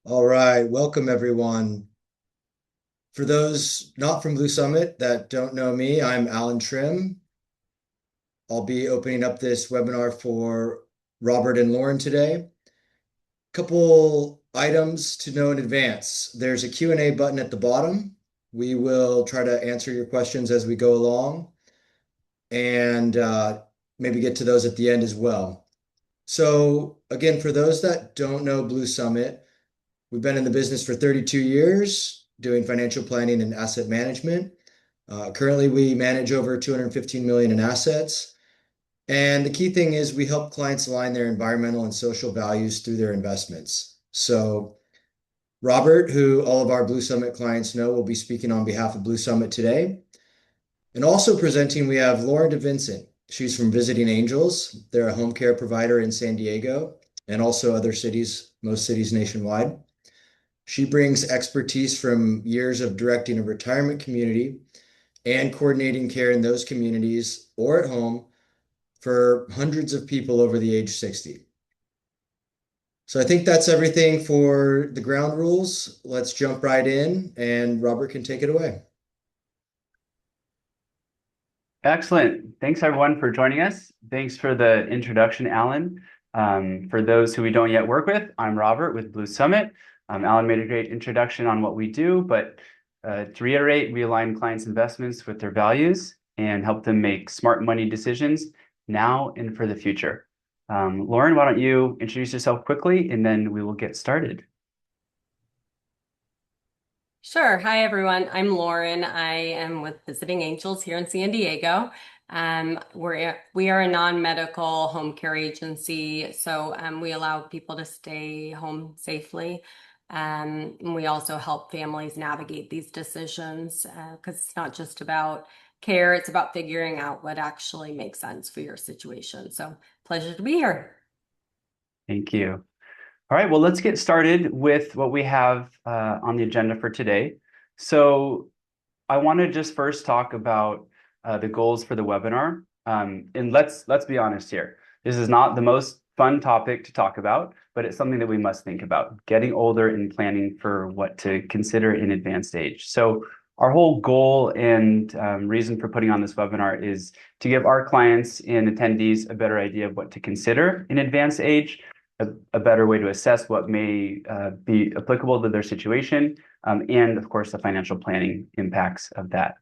All right, welcome everyone. For those not from Blue Summit that don't know me, I'm Alan Trim. I'll be opening up this webinar for Robert and Lauren today. Couple items to know in advance. There's a Q&A button at the bottom. We will try to answer your questions as we go along and maybe get to those at the end as well. So again, for those that don't know Blue Summit, we've been in the business for 32 years doing financial planning and asset management. Currently, we manage over 215 million in assets. And the key thing is we help clients align their environmental and social values through their investments. So Robert, who all of our Blue Summit clients know, will be speaking on behalf of Blue Summit today. And also presenting, we have Lauren DeVincent. She's from Visiting Angels. They're a home care provider in San Diego and also other cities, most cities nationwide. She brings expertise from years of directing a retirement community and coordinating care in those communities or at home for hundreds of people over the age 60. So I think that's everything for the ground rules. Let's jump right in and Robert can take it away. Excellent. Thanks everyone for joining us. Thanks for the introduction, Alan. For those who we don't yet work with, I'm Robert with Blue Summit. Alan made a great introduction on what we do, but to reiterate, we align clients' investments with their values and help them make smart money decisions now and for the future. Lauren, why don't you introduce yourself quickly and then we will get started. Sure. Hi, everyone. I'm Lauren. I am with Visiting Angels here in San Diego. We are a non-medical home care agency, so we allow people to stay home safely. And we also help families navigate these decisions because it's not just about care, it's about figuring out what actually makes sense for your situation. So, pleasure to be here. Thank you. All right, well, let's get started with what we have on the agenda for today. So I want to just first talk about the goals for the webinar. And let's be honest here. This is not the most fun topic to talk about, but it's something that we must think about, getting older and planning for what to consider in advanced age. So our whole goal and reason for putting on this webinar is to give our clients and attendees a better idea of what to consider in advanced age, a better way to assess what may be applicable to their situation, and of course, the financial planning impacts of that.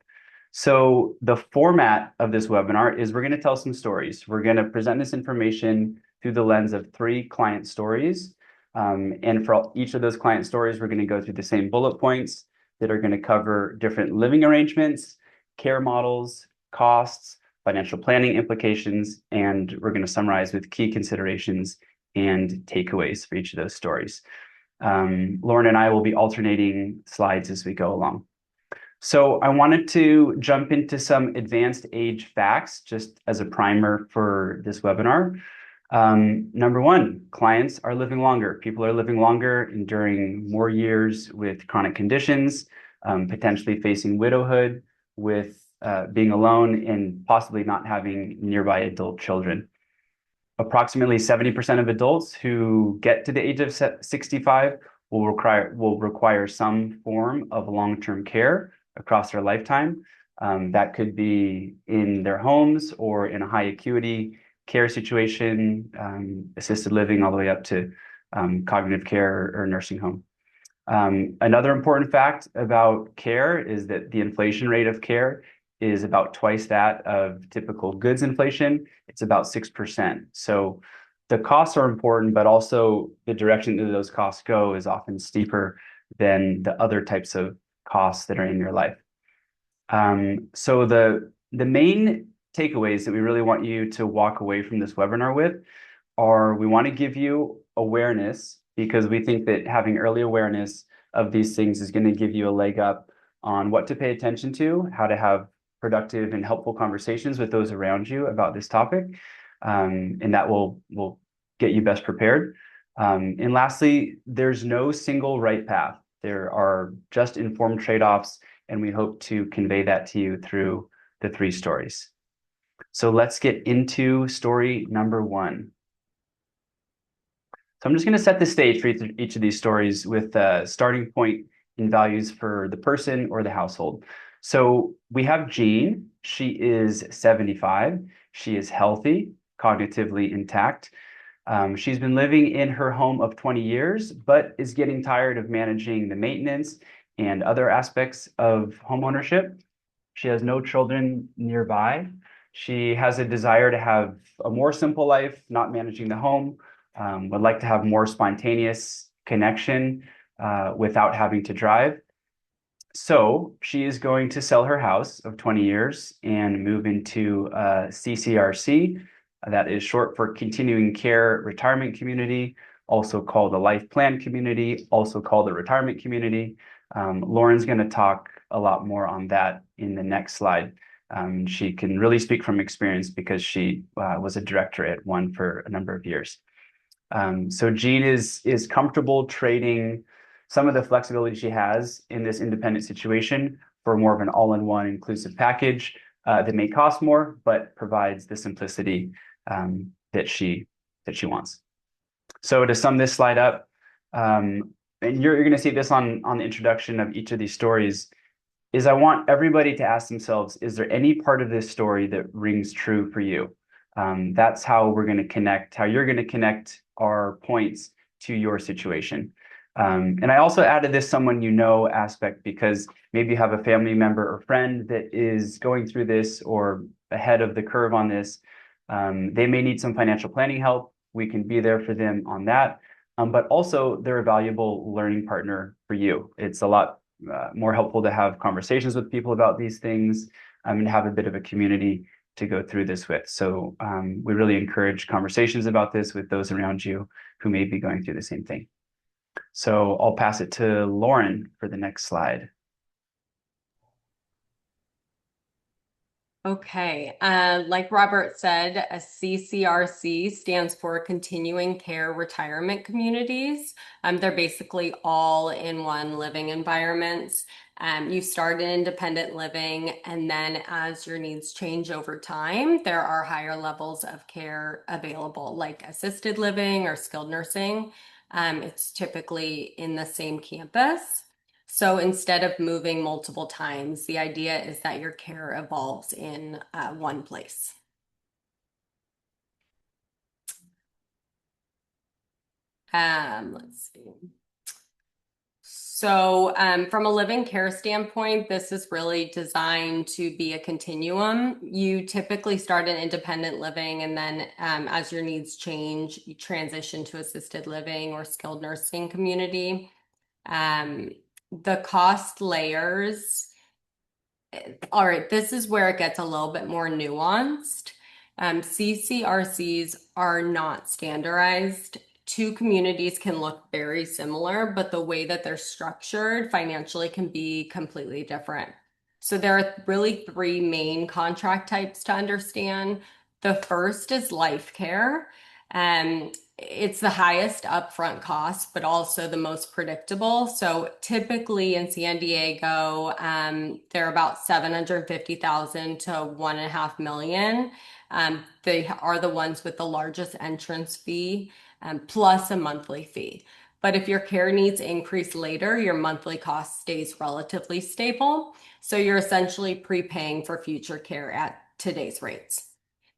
So the format of this webinar is we're going to tell some stories. We're going to present this information through the lens of 3 client stories. And for each of those client stories, we're going to go through the same bullet points that are going to cover different living arrangements, care models, costs, financial planning implications, and we're going to summarize with key considerations and takeaways for each of those stories. Lauren and I will be alternating slides as we go along. So I wanted to jump into some advanced age facts just as a primer for this webinar. Number 1, clients are living longer. People are living longer, enduring more years with chronic conditions, potentially facing widowhood, with being alone and possibly not having nearby adult children. Approximately 70% of adults who get to the age of 65 will require some form of long-term care across their lifetime. That could be in their homes or in a high acuity care situation, assisted living, all the way up to cognitive care or nursing home. Another important fact about care is that the inflation rate of care is about twice that of typical goods inflation. It's about 6%. So the costs are important, but also the direction that those costs go is often steeper than the other types of costs that are in your life. So the main takeaways that we really want you to walk away from this webinar with are we want to give you awareness because we think that having early awareness of these things is going to give you a leg up on what to pay attention to, how to have productive and helpful conversations with those around you about this topic. And that will get you best prepared. And lastly, there's no single right path. There are just informed trade-offs, and we hope to convey that to you through the 3 stories. So let's get into story number 1. So I'm just going to set the stage for each of these stories with a starting point and values for the person or the household. So we have Jean. She is 75. She is healthy, cognitively intact. She's been living in her home of 20 years, but is getting tired of managing the maintenance and other aspects of homeownership. She has no children nearby. She has a desire to have a more simple life, not managing the home, would like to have more spontaneous connection without having to drive. So she is going to sell her house of 20 years and move into CCRC. That is short for Continuing Care Retirement Community, also called a Life Plan Community, also called a Retirement Community. Lauren's going to talk a lot more on that in the next slide. She can really speak from experience because she was a director at one for a number of years. So Jean is comfortable trading some of the flexibility she has in this independent situation for more of an all-in-one inclusive package that may cost more, but provides the simplicity that she wants. So to sum this slide up, and you're going to see this on the introduction of each of these stories, is I want everybody to ask themselves, is there any part of this story that rings true for you? That's how we're going to connect, how you're going to connect our points to your situation. And I also added this someone you know aspect because maybe you have a family member or friend that is going through this or ahead of the curve on this. They may need some financial planning help. We can be there for them on that. But also they're a valuable learning partner for you. It's a lot more helpful to have conversations with people about these things and have a bit of a community to go through this with. So we really encourage conversations about this with those around you who may be going through the same thing. So I'll pass it to Lauren for the next slide. Okay, like Robert said, a CCRC stands for Continuing Care Retirement Communities. They're basically all in one living environments. You start in independent living, and then as your needs change over time, there are higher levels of care available, like assisted living or skilled nursing. It's typically in the same campus. So instead of moving multiple times, the idea is that your care evolves in one place. Let's see. So from a living care standpoint, this is really designed to be a continuum. You typically start in independent living, and then as your needs change, you transition to assisted living or skilled nursing community. The cost layers, all right, this is where it gets a little bit more nuanced. CCRCs are not standardized. Two communities can look very similar, but the way that they're structured financially can be completely different. So there are really three main contract types to understand. The first is life care. It's the highest upfront cost, but also the most predictable. So typically in San Diego, they're about 750,000 to 1.5 million. They are the ones with the largest entrance fee, plus a monthly fee. But if your care needs increase later, your monthly cost stays relatively stable. So you're essentially prepaying for future care at today's rates.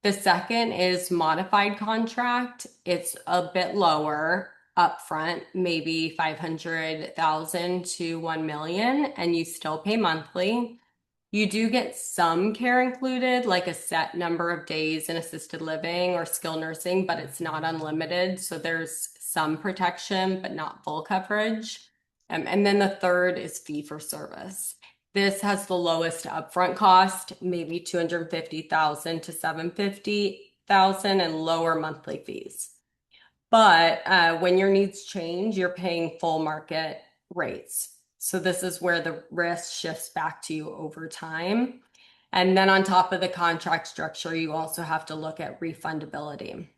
The second is modified contract. It's a bit lower upfront, maybe 500,000 to 1 million, and you still pay monthly. You do get some care included, like a set number of days in assisted living or skilled nursing, but it's not unlimited. So there's some protection, but not full coverage. And then the third is fee for service. This has the lowest upfront cost, maybe 250,000 to 750,000, and lower monthly fees. But when your needs change, you're paying full market rates. So this is where the risk shifts back to you over time. And then on top of the contract structure, you also have to look at refundability.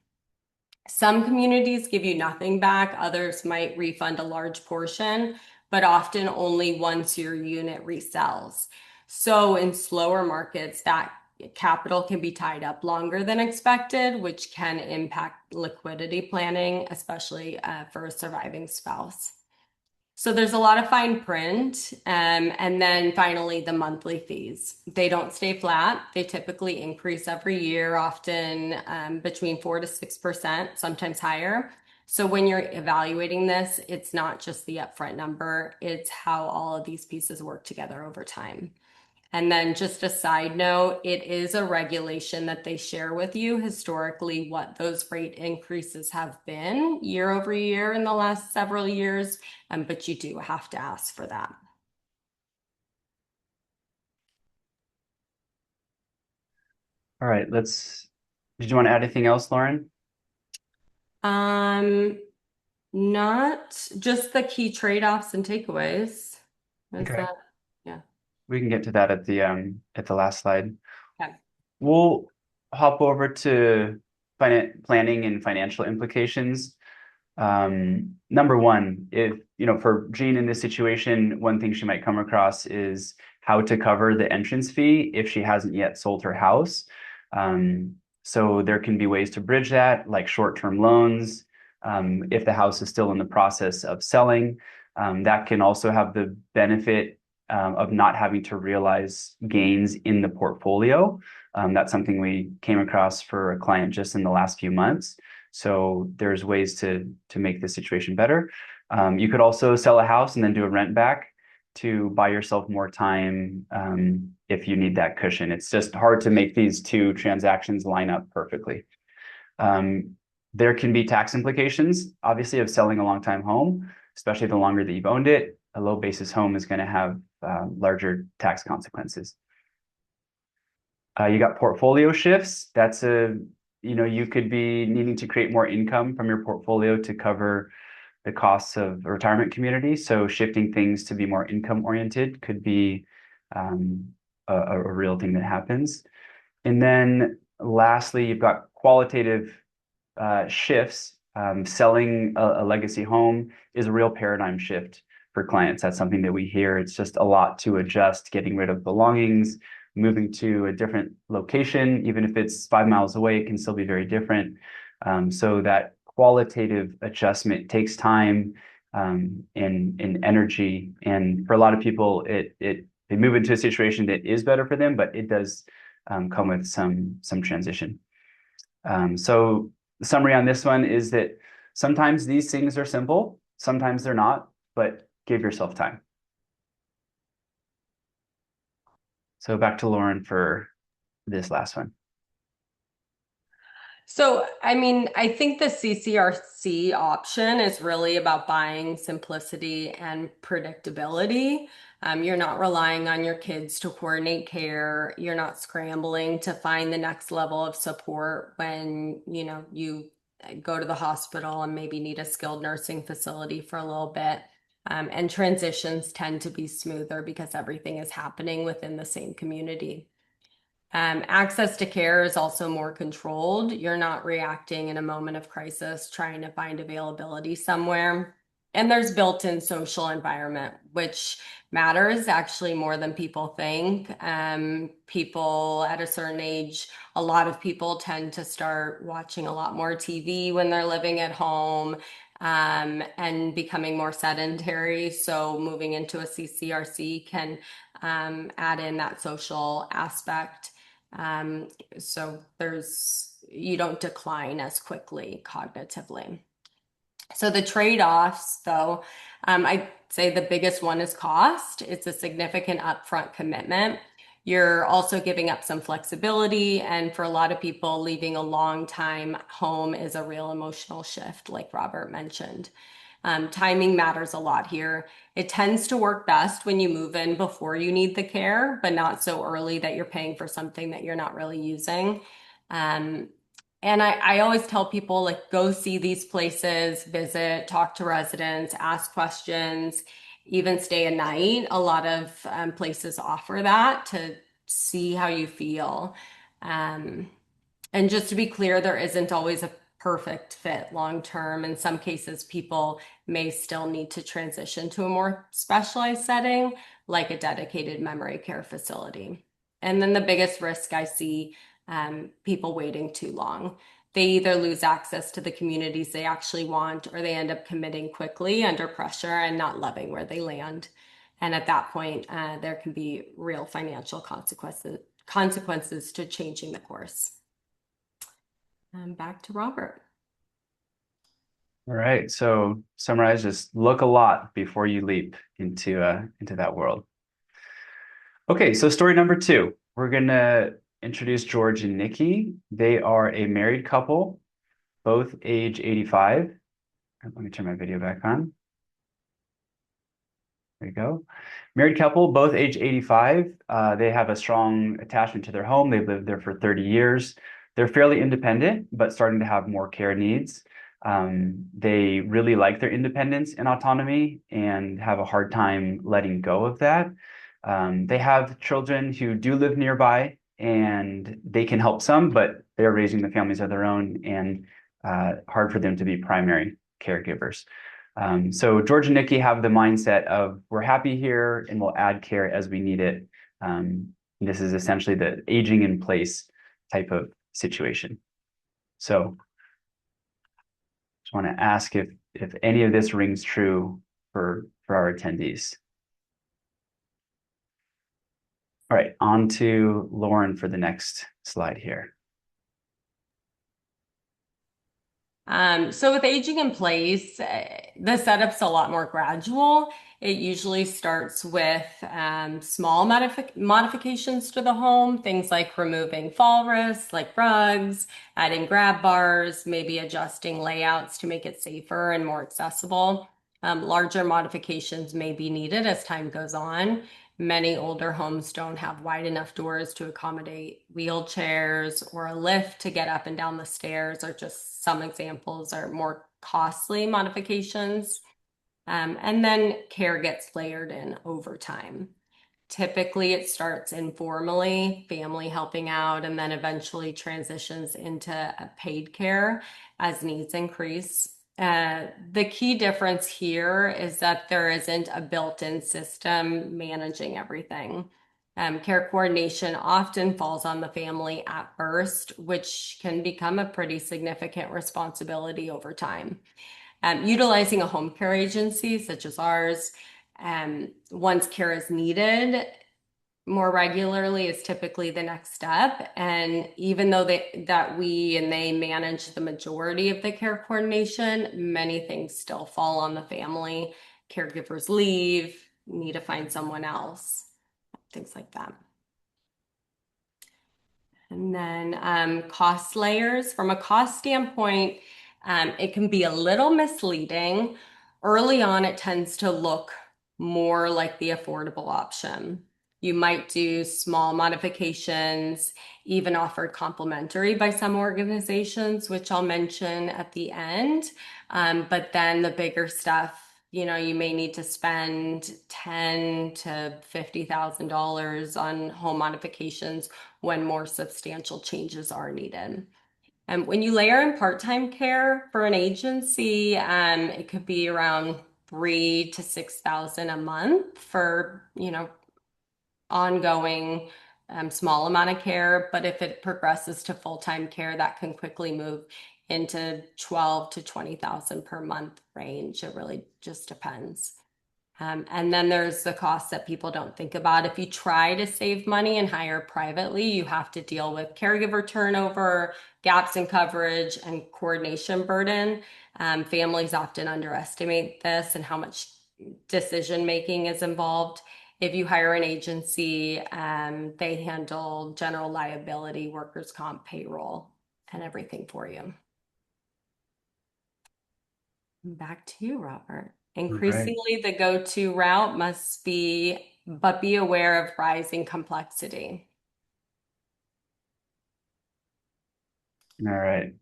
Some communities give you nothing back, others might refund a large portion, but often only once your unit resells. So in slower markets, that capital can be tied up longer than expected, which can impact liquidity planning, especially for a surviving spouse. So there's a lot of fine print. And then finally, the monthly fees. They don't stay flat. They typically increase every year, often between 4 to 6%, sometimes higher. So when you're evaluating this, it's not just the upfront number, it's how all of these pieces work together over time. And then just a side note, it is a regulation that they share with you historically what those rate increases have been year over year in the last several years, but you do have to ask for that. All right, did you want to add anything else, Lauren? Not just the key trade-offs and takeaways. Okay. Yeah. We can get to that at the last slide. Okay. We'll hop over to planning and financial implications. Number one, if for Jean in this situation, one thing she might come across is how to cover the entrance fee if she hasn't yet sold her house. So there can be ways to bridge that, like short-term loans. If the house is still in the process of selling, that can also have the benefit of not having to realize gains in the portfolio. That's something we came across for a client just in the last few months. So there's ways to make the situation better. You could also sell a house and then do a rent back to buy yourself more time if you need that cushion. It's just hard to make these two transactions line up perfectly. There can be tax implications, obviously, of selling a long-time home, especially the longer that you've owned it. A low basis home is going to have larger tax consequences. You got portfolio shifts. That's you could be needing to create more income from your portfolio to cover the costs of a retirement community. So shifting things to be more income oriented could be a real thing that happens. And then lastly, you've got qualitative shifts. Selling a legacy home is a real paradigm shift for clients. That's something that we hear. It's just a lot to adjust, getting rid of belongings, moving to a different location. Even if it's 5 miles away, it can still be very different. So that qualitative adjustment takes time and energy. And for a lot of people, they move into a situation that is better for them, but it does come with some transition. So the summary on this one is that sometimes these things are simple, sometimes they're not, but give yourself time. So back to Lauren for this last one. So, I think the CCRC option is really about buying simplicity and predictability. You're not relying on your kids to coordinate care. You're not scrambling to find the next level of support when, you go to the hospital and maybe need a skilled nursing facility for a little bit. And transitions tend to be smoother because everything is happening within the same community. Access to care is also more controlled. You're not reacting in a moment of crisis, trying to find availability somewhere. And there's built-in social environment, which matters actually more than people think. People at a certain age, a lot of people tend to start watching a lot more TV when they're living at home, and becoming more sedentary. So moving into a CCRC can add in that social aspect. So you don't decline as quickly cognitively. So the trade-offs, though, I'd say the biggest one is cost. It's a significant upfront commitment. You're also giving up some flexibility, and for a lot of people, leaving a long time home is a real emotional shift, like Robert mentioned. Timing matters a lot here. It tends to work best when you move in before you need the care, but not so early that you're paying for something that you're not really using. And I always tell people, go see these places, visit, talk to residents, ask questions, even stay a night. A lot of places offer that to see how you feel. And just to be clear, there isn't always a perfect fit long term. In some cases, people may still need to transition to a more specialized setting, like a dedicated memory care facility. And then the biggest risk I see, people waiting too long. They either lose access to the communities they actually want, or they end up committing quickly under pressure and not loving where they land. And at that point, there can be real financial consequences to changing the course. Back to Robert. All right. So summarize, just look a lot before you leap into that world. Okay, so story number 2. We're gonna introduce George and Nikki. They are a married couple, both age 85. Let me turn my video back on. There you go. Married couple, both age 85. They have a strong attachment to their home. They've lived there for 30 years. They're fairly independent, but starting to have more care needs. They really like their independence and autonomy and have a hard time letting go of that. They have children who do live nearby, and they can help some, but they're raising the families of their own, and hard for them to be primary caregivers. So George and Nikki have the mindset of, we're happy here and we'll add care as we need it. This is essentially the aging in place type of situation. So just want to ask if any of this rings true for our attendees. All right, on to Lauren for the next slide here. So with aging in place, the setup's a lot more gradual. It usually starts with small modifications to the home, things like removing fall risks, like rugs, adding grab bars, maybe adjusting layouts to make it safer and more accessible. Larger modifications may be needed as time goes on. Many older homes don't have wide enough doors to accommodate wheelchairs or a lift to get up and down the stairs, or just some examples are more costly modifications. And then care gets layered in over time. Typically, it starts informally, family helping out, and then eventually transitions into a paid care as needs increase. The key difference here is that there isn't a built-in system managing everything. Care coordination often falls on the family at first, which can become a pretty significant responsibility over time. Utilizing a home care agency such as ours, once care is needed more regularly, is typically the next step. And even though we and they manage the majority of the care coordination, many things still fall on the family. Caregivers leave, need to find someone else, things like that. And then cost layers. From a cost standpoint, it can be a little misleading. Early on, it tends to look more like the affordable option. You might do small modifications, even offered complimentary by some organizations, which I'll mention at the end. But then the bigger stuff, you may need to spend $10,000 to $50,000 on home modifications when more substantial changes are needed. And when you layer in part-time care for an agency, it could be around $3,000 to $6,000 a month for, ongoing small amount of care. But if it progresses to full-time care, that can quickly move into $12,000 to $20,000 per month range. It really just depends. And then there's the costs that people don't think about. If you try to save money and hire privately, you have to deal with caregiver turnover, gaps in coverage, and coordination burden. Families often underestimate this and how much decision-making is involved. If you hire an agency, they handle general liability, workers' comp, payroll, and everything for you. Back to you, Robert. Increasingly, the go-to route must be, but be aware of rising complexity. All right.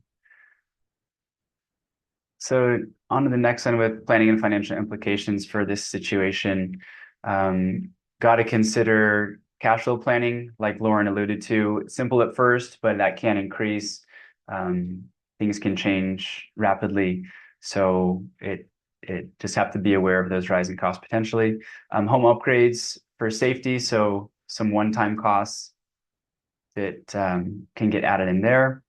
So on to the next one with planning and financial implications for this situation. Got to consider cash flow planning, like Lauren alluded to. Simple at first, but that can increase. Things can change rapidly. So it just have to be aware of those rising costs potentially. Home upgrades for safety, so some one-time costs that can get added in there.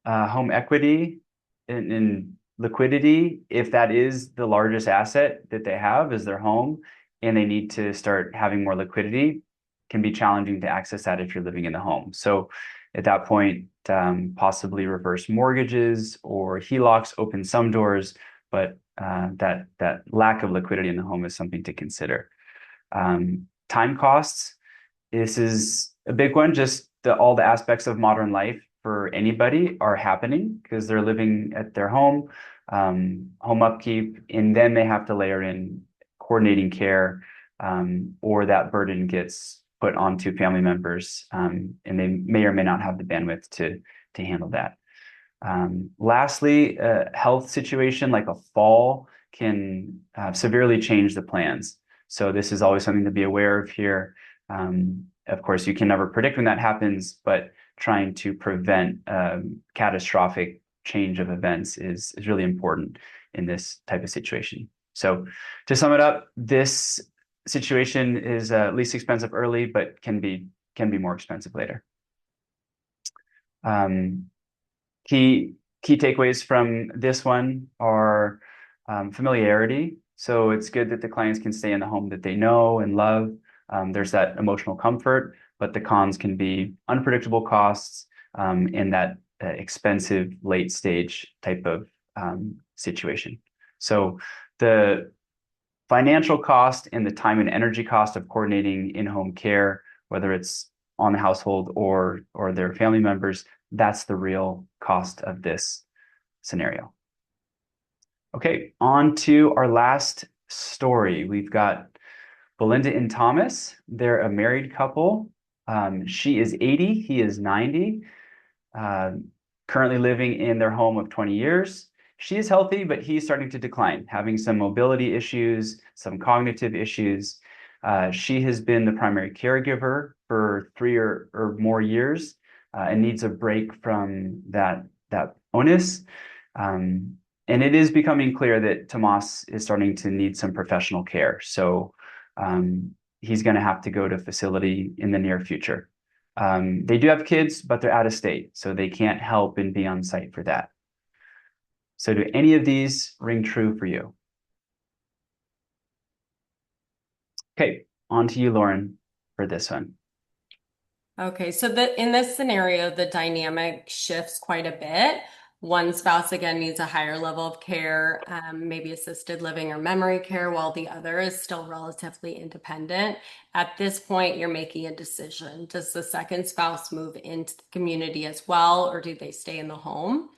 Home equity and liquidity, if that is the largest asset that they have is their home, and they need to start having more liquidity, can be challenging to access that if you're living in the home. So at that point, possibly reverse mortgages or HELOCs open some doors, but that lack of liquidity in the home is something to consider. Time costs. This is a big one. Just all the aspects of modern life for anybody are happening because they're living at their home, home upkeep, and then they have to layer in coordinating care, or that burden gets put onto family members, and they may or may not have the bandwidth to handle that. Lastly, a health situation like a fall can severely change the plans. So this is always something to be aware of here. Of course, you can never predict when that happens, but trying to prevent catastrophic change of events is really important in this type of situation. So to sum it up, this situation is least expensive early, but can be more expensive later. Key takeaways from this one are familiarity. So it's good that the clients can stay in the home that they know and love. There's that emotional comfort, but the cons can be unpredictable costs in that expensive late stage type of situation. So the financial cost and the time and energy cost of coordinating in-home care, whether it's on the household or their family members, that's the real cost of this scenario. Okay, on to our last story. We've got Belinda and Thomas. They're a married couple. She is 80, he is 90, currently living in their home of 20 years. She is healthy, but he's starting to decline, having some mobility issues, some cognitive issues. She has been the primary caregiver for 3 or more years and needs a break from that onus. And it is becoming clear that Tomas is starting to need some professional care. So he's going to have to go to a facility in the near future. They do have kids, but they're out of state, so they can't help and be on site for that. So do any of these ring true for you? Okay, on to you, Lauren, for this one. Okay, so in this scenario, the dynamic shifts quite a bit. One spouse, again, needs a higher level of care, maybe assisted living or memory care, while the other is still relatively independent. At this point, you're making a decision. Does the second spouse move into the community as well, or do they stay in the home?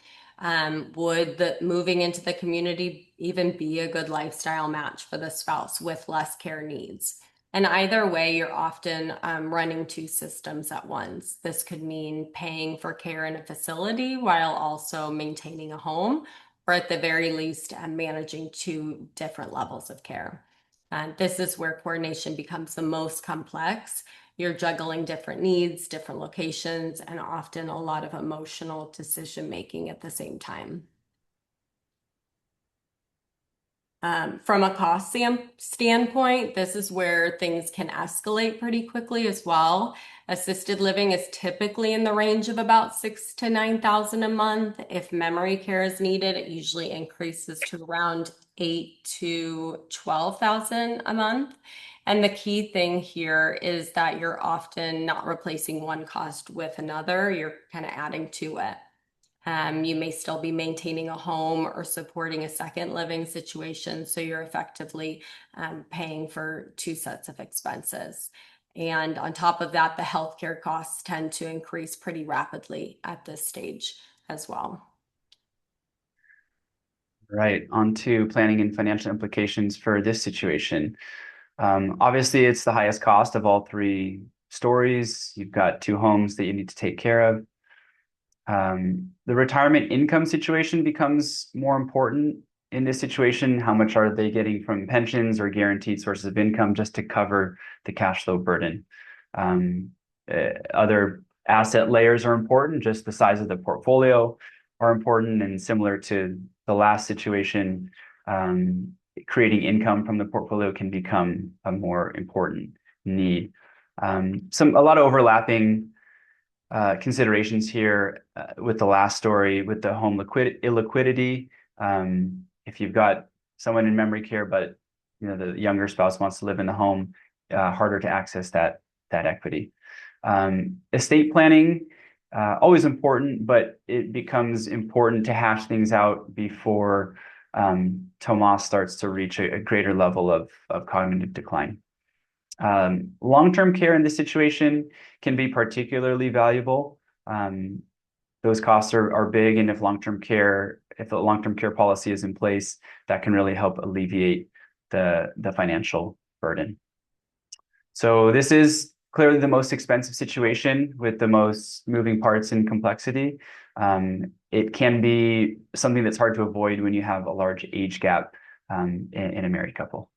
Would the moving into the community even be a good lifestyle match for the spouse with less care needs? And either way, you're often running two systems at once. This could mean paying for care in a facility while also maintaining a home, or at the very least, managing two different levels of care. And this is where coordination becomes the most complex. You're juggling different needs, different locations, and often a lot of emotional decision-making at the same time. From a cost standpoint, this is where things can escalate pretty quickly as well. Assisted living is typically in the range of about $6,000 to $9,000 a month. If memory care is needed, it usually increases to around $8,000 to $12,000 a month. And the key thing here is that you're often not replacing one cost with another, you're kind of adding to it. You may still be maintaining a home or supporting a second living situation, so you're effectively paying for two sets of expenses. And on top of that, the healthcare costs tend to increase pretty rapidly at this stage as well. Right, on to planning and financial implications for this situation. Obviously, it's the highest cost of all three stories. You've got two homes that you need to take care of. The retirement income situation becomes more important in this situation. How much are they getting from pensions or guaranteed sources of income just to cover the cash flow burden? Other asset layers are important. Just the size of the portfolio are important, and similar to the last situation, creating income from the portfolio can become a more important need. A lot of overlapping considerations here with the last story with the home illiquidity. If you've got someone in memory care, but the younger spouse wants to live in the home, harder to access that equity. Estate planning, always important, but it becomes important to hash things out before Tomas starts to reach a greater level of cognitive decline. Long-term care in this situation can be particularly valuable. Those costs are big, and if the long-term care policy is in place, that can really help alleviate the financial burden. So this is clearly the most expensive situation with the most moving parts and complexity. It can be something that's hard to avoid when you have a large age gap in a married couple.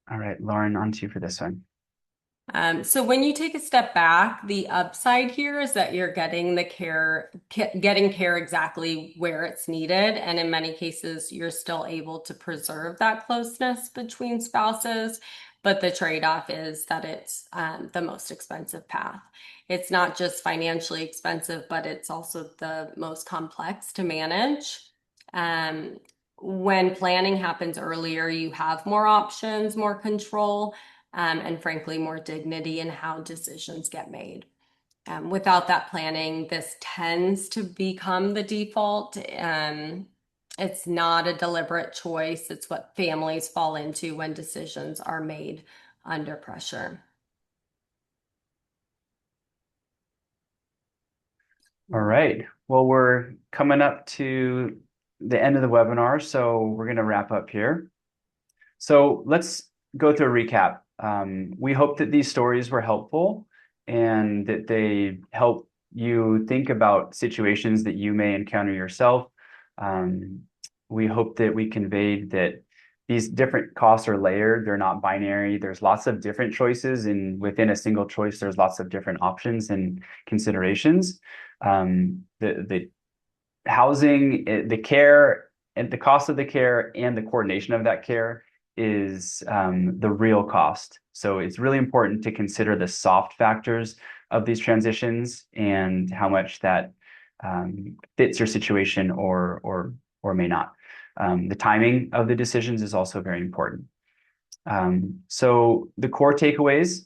All right, Lauren, on to you for this one. So when you take a step back, the upside here is that you're getting care exactly where it's needed. And in many cases, you're still able to preserve that closeness between spouses. But the trade-off is that it's the most expensive path. It's not just financially expensive, but it's also the most complex to manage. When planning happens earlier, you have more options, more control, and frankly, more dignity in how decisions get made. Without that planning, this tends to become the default. It's not a deliberate choice. It's what families fall into when decisions are made under pressure. All right. Well, we're coming up to the end of the webinar, so we're going to wrap up here. So let's go through a recap. We hope that these stories were helpful and that they help you think about situations that you may encounter yourself. We hope that we conveyed that these different costs are layered. They're not binary. There's lots of different choices, and within a single choice, there's lots of different options and considerations. The housing, the care, and the cost of the care and the coordination of that care is the real cost. So it's really important to consider the soft factors of these transitions and how much that fits your situation or may not. The timing of the decisions is also very important. So the core takeaways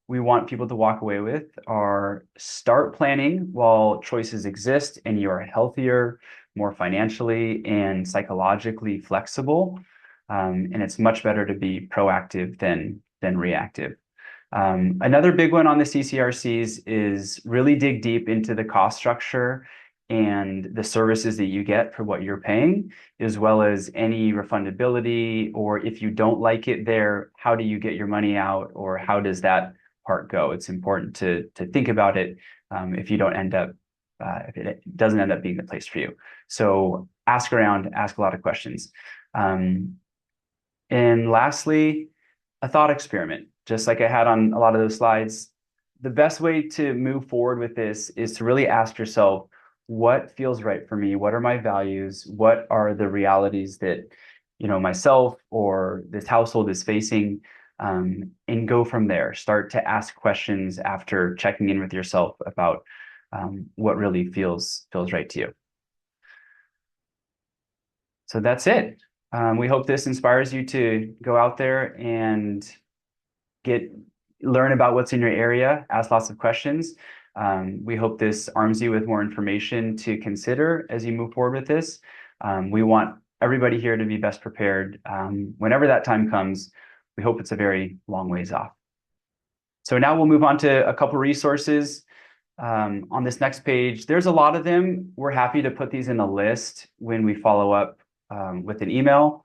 we want people to walk away with are: start planning while choices exist and you're healthier, more financially and psychologically flexible. And it's much better to be proactive than reactive. Another big one on the CCRCs is really dig deep into the cost structure and the services that you get for what you're paying, as well as any refundability, or if you don't like it there, how do you get your money out, or how does that part go? It's important to think about it if you don't end up, if it doesn't end up being the place for you. So ask around, ask a lot of questions. And lastly, a thought experiment. Just like I had on a lot of those slides, the best way to move forward with this is to really ask yourself, what feels right for me? What are my values? What are the realities that, myself or this household is facing? And go from there. Start to ask questions after checking in with yourself about what really feels right to you. So that's it. We hope this inspires you to go out there and learn about what's in your area, ask lots of questions. We hope this arms you with more information to consider as you move forward with this. We want everybody here to be best prepared whenever that time comes. We hope it's a very long ways off. So now we'll move on to a couple resources. On this next page, there's a lot of them. We're happy to put these in a list when we follow up with an email,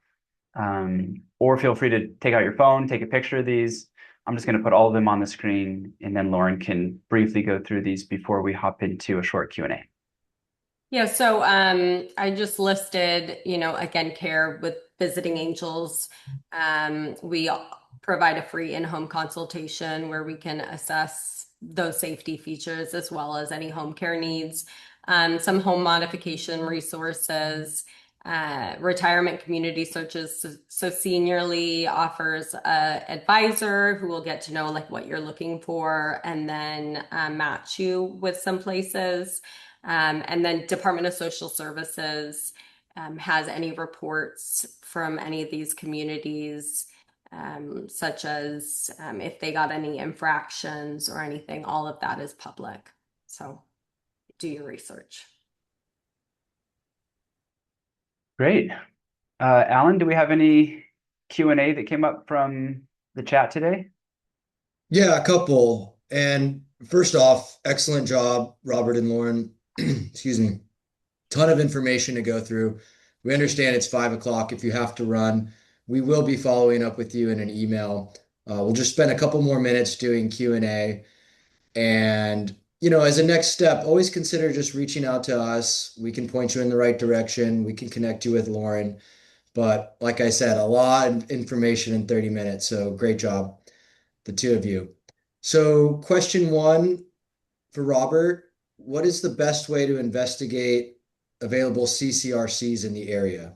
or feel free to take out your phone, take a picture of these. I'm just going to put all of them on the screen, and then Lauren can briefly go through these before we hop into a short Q&A. Yeah, so I just listed, again, care with Visiting Angels. We provide a free in-home consultation where we can assess those safety features as well as any home care needs. Some home modification resources, retirement community searches. So Seniorly offers a advisor who will get to know like what you're looking for and then match you with some places. And then Department of Social Services has any reports from any of these communities, such as if they got any infractions or anything, all of that is public. So do your research. Great. Alan, do we have any Q&A that came up from the chat today? Yeah, a couple. And first off, excellent job, Robert and Lauren. Excuse me. Ton of information to go through. We understand it's 5 o'clock. If you have to run, we will be following up with you in an email. We'll just spend a couple more minutes doing Q&A. And, as a next step, always consider just reaching out to us. We can point you in the right direction. We can connect you with Lauren. But like I said, a lot of information in 30 minutes. So great job, the two of you. So question one for Robert, what is the best way to investigate available CCRCs in the area?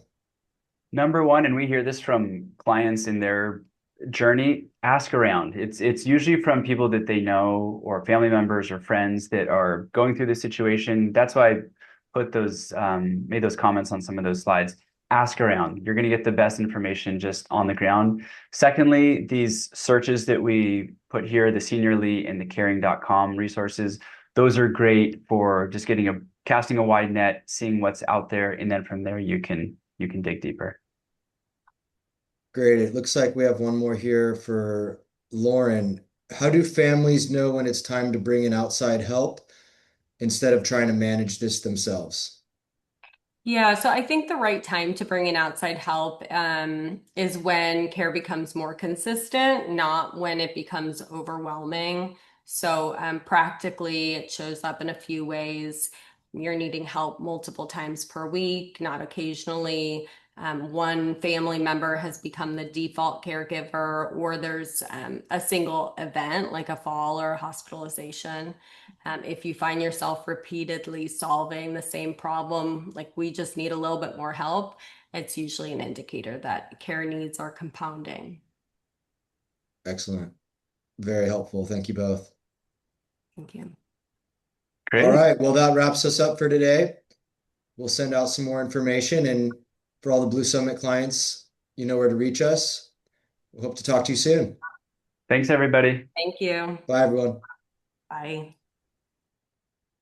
Number one, and we hear this from clients in their journey, ask around. It's usually from people that they know or family members or friends that are going through the situation. That's why I put those made those comments on some of those slides. Ask around. You're going to get the best information just on the ground. Secondly, these searches that we put here, the Seniorly and the caring.com resources, those are great for just casting a wide net, seeing what's out there, and then from there you can dig deeper. Great. It looks like we have one more here for Lauren. How do families know when it's time to bring in outside help instead of trying to manage this themselves? Yeah, so I think the right time to bring in outside help is when care becomes more consistent, not when it becomes overwhelming. So practically, it shows up in a few ways. You're needing help multiple times per week, not occasionally. One family member has become the default caregiver, or there's a single event like a fall or a hospitalization. If you find yourself repeatedly solving the same problem, like we just need a little bit more help, it's usually an indicator that care needs are compounding. Excellent. Very helpful. Thank you both. Thank you. Great. All right. Well, that wraps us up for today. We'll send out some more information. And for all the Blue Summit clients, you know where to reach us. We hope to talk to you soon. Thanks, everybody. Thank you. Bye, everyone. Bye.